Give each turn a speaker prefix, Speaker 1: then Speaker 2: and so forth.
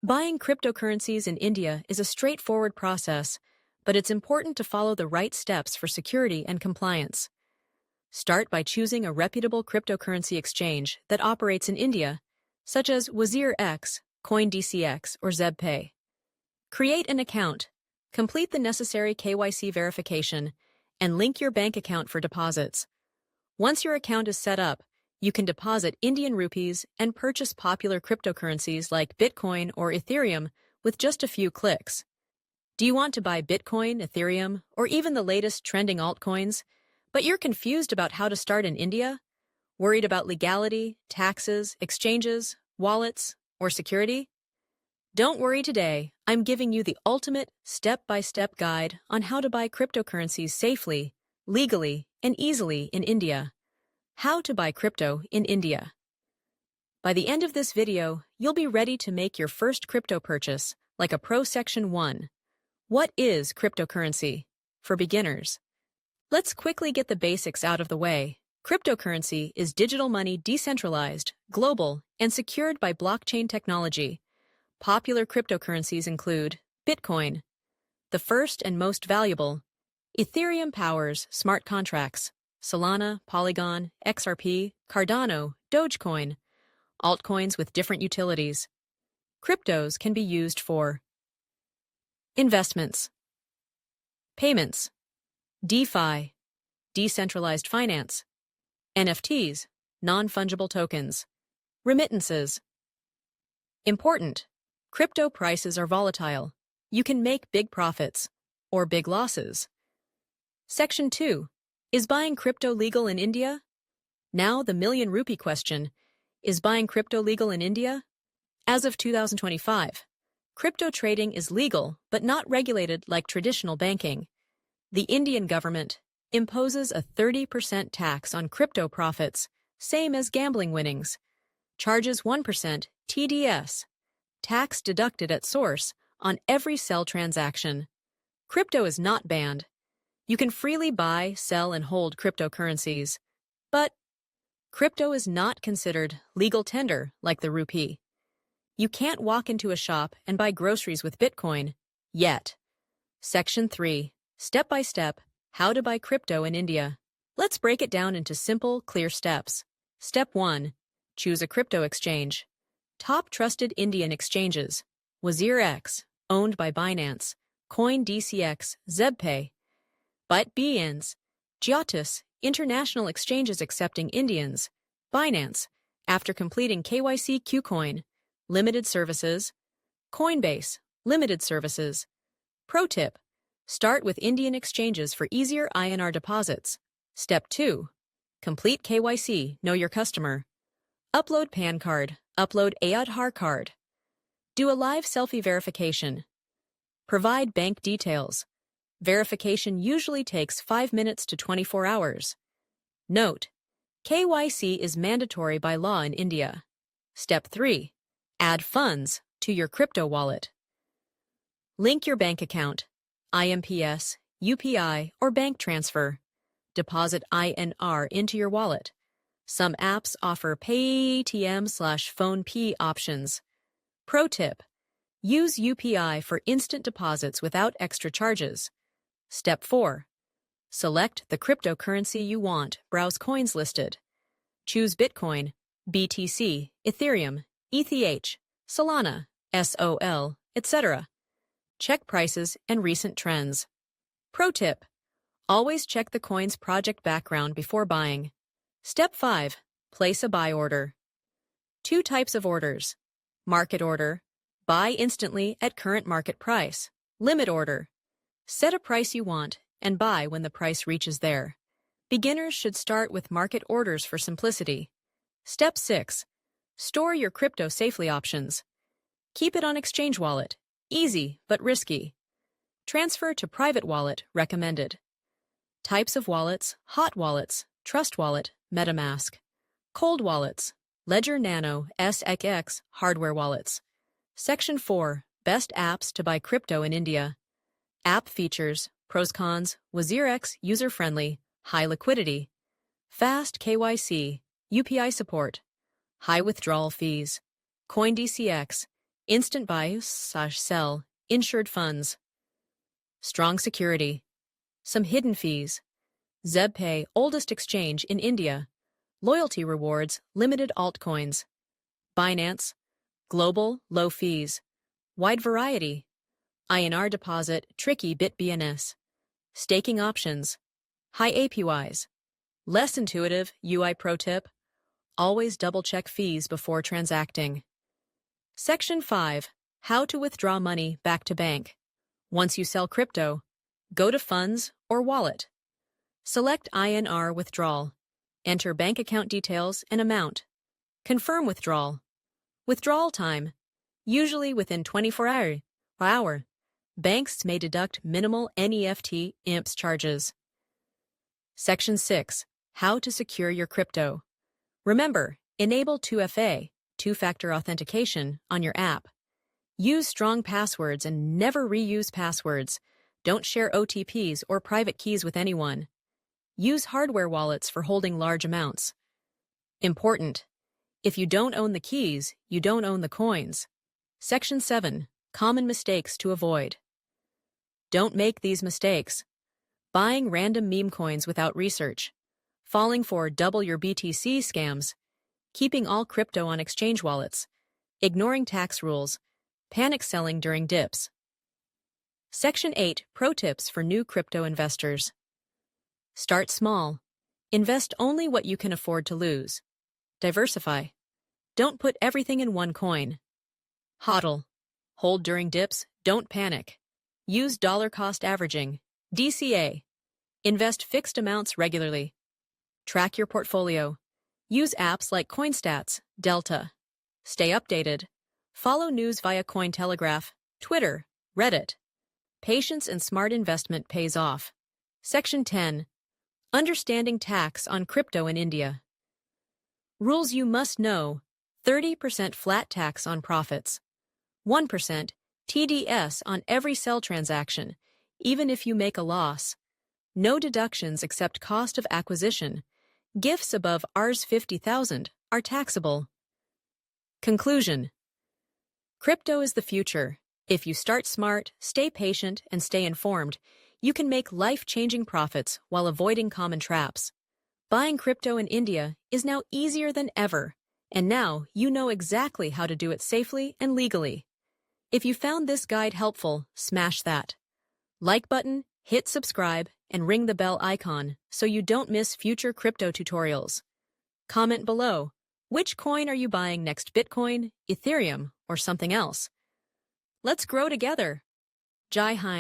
Speaker 1: Buying cryptocurrencies in India is a straightforward process, but it's important to follow the right steps for security and compliance. Start by choosing a reputable cryptocurrency exchange that operates in India, such as WazirX, CoinDCX, or ZebPay. Create an account, complete the necessary KYC verification, and link your bank account for deposits. Once your account is set up, you can deposit Indian rupees and purchase popular cryptocurrencies like Bitcoin or Ethereum with just a few clicks. Do you want to buy Bitcoin, Ethereum, or even the latest trending altcoins, but you're confused about how to start in India? Worried about legality, taxes, exchanges, wallets, or security? Don't worry today. I'm giving you the ultimate step-by-step guide on how to buy cryptocurrencies safely, legally, and easily in India. How to buy crypto in India. By the end of this video, you'll be ready to make your first crypto purchase, like a pro Section 1. What is cryptocurrency? For beginners. Let's quickly get the basics out of the way. Cryptocurrency is digital money decentralized, global, and secured by blockchain technology. Popular cryptocurrencies include Bitcoin, the first and most valuable. Ethereum powers smart contracts. Solana, Polygon, XRP, Cardano, Dogecoin. Altcoins with different utilities. Cryptos can be used for investments, payments, DeFi, decentralized finance, NFTs, non-fungible tokens, remittances. Important. Crypto prices are volatile. You can make big profits or big losses. Section 2. Is buying crypto legal in India? Now the million rupee question. Is buying crypto legal in India? As of 2025, crypto trading is legal but not regulated like traditional banking. The Indian government imposes a 30% tax on crypto profits, same as gambling winnings. Charges 1% TDS, tax deducted at source, on every sell transaction. Crypto is not banned. You can freely buy, sell, and hold cryptocurrencies. But crypto is not considered legal tender like the rupee. You can't walk into a shop and buy groceries with Bitcoin, yet. Section 3. Step-by-step, how to buy crypto in India. Let's break it down into simple, clear steps. Step 1. Choose a crypto exchange. Top trusted Indian exchanges. WazirX, owned by Binance, CoinDCX, ZebPay. But BNs, Jyotis, international exchanges accepting Indians. Binance, after completing KYC KuCoin, limited services. Coinbase, limited services. Pro tip, start with Indian exchanges for easier INR deposits. Step 2. Complete KYC, know your customer. Upload PAN card, upload Aadhaar card. Do a live selfie verification. Provide bank details. Verification usually takes 5 minutes to 24 hours. Note: KYC is mandatory by law in India. Step 3. Add funds to your crypto wallet. Link your bank account, IMPS, UPI, or bank transfer. Deposit INR into your wallet. Some apps offer Pay ATM/PhonePe options. Pro tip: use UPI for instant deposits without extra charges. Step 4. Select the cryptocurrency you want. Browse coins listed. Choose Bitcoin, BTC, Ethereum, ETH, Solana, SOL, etc. Check prices and recent trends. Pro tip: always check the coin's project background before buying. Step 5. Place a buy order. 2 types of orders. Market order. Buy instantly at current market price. Limit order. Set a price you want and buy when the price reaches there. Beginners should start with market orders for simplicity. Step 6. Store your crypto safely options. Keep it on exchange wallet. Easy but risky. Transfer to private wallet recommended. Types of wallets: hot wallets, Trust Wallet, MetaMask. Cold wallets: Ledger Nano, SXX, hardware wallets. Section 4. Best apps to buy crypto in India. App features, pros cons: WazirX, user-friendly, high liquidity. Fast KYC, UPI support. High withdrawal fees. CoinDCX, Instant buy/sell, insured funds. Strong security. Some hidden fees. ZebPay, oldest exchange in India. Loyalty rewards, limited altcoins. Binance, global, low fees. Wide variety. INR deposit, tricky bit BNS. Staking options. High APYs. Less intuitive UI pro tip. Always double-check fees before transacting. Section 5. How to withdraw money back to bank. Once you sell crypto, go to Funds or Wallet. Select INR withdrawal. Enter bank account details and amount. Confirm withdrawal. Withdrawal time. Usually within 24 hours. Banks may deduct minimal NEFT IMPS charges. Section 6. How to secure your crypto. Remember, enable 2FA, two-factor authentication, on your app. Use strong passwords and never reuse passwords. Don't share OTPs or private keys with anyone. Use hardware wallets for holding large amounts. Important. If you don't own the keys, you don't own the coins. Section 7. Common mistakes to avoid. Don't make these mistakes. Buying random meme coins without research. Falling for double your BTC scams. Keeping all crypto on exchange wallets. Ignoring tax rules. Panic selling during dips. Section 8. Pro tips for new crypto investors. Start small. Invest only what you can afford to lose. Diversify. Don't put everything in one coin. HODL. Hold during dips, don't panic. Use dollar cost averaging, DCA. Invest fixed amounts regularly. Track your portfolio. Use apps like CoinStats, Delta. Stay updated. Follow news via Cointelegraph, Twitter, Reddit. Patience and smart investment pays off. Section 10. Understanding tax on crypto in India. Rules you must know. 30% flat tax on profits. 1% TDS on every sell transaction, even if you make a loss. No deductions except cost of acquisition. Gifts above Rs 50,000 are taxable. Conclusion. Crypto is the future. If you start smart, stay patient, and stay informed, you can make life-changing profits while avoiding common traps. Buying crypto in India is now easier than ever, and now you know exactly how to do it safely and legally. If you found this guide helpful, smash that like button, hit subscribe, and ring the bell icon so you don't miss future crypto tutorials. Comment below, which coin are you buying next, Bitcoin, Ethereum, or something else? Let's grow together. Jai Hind.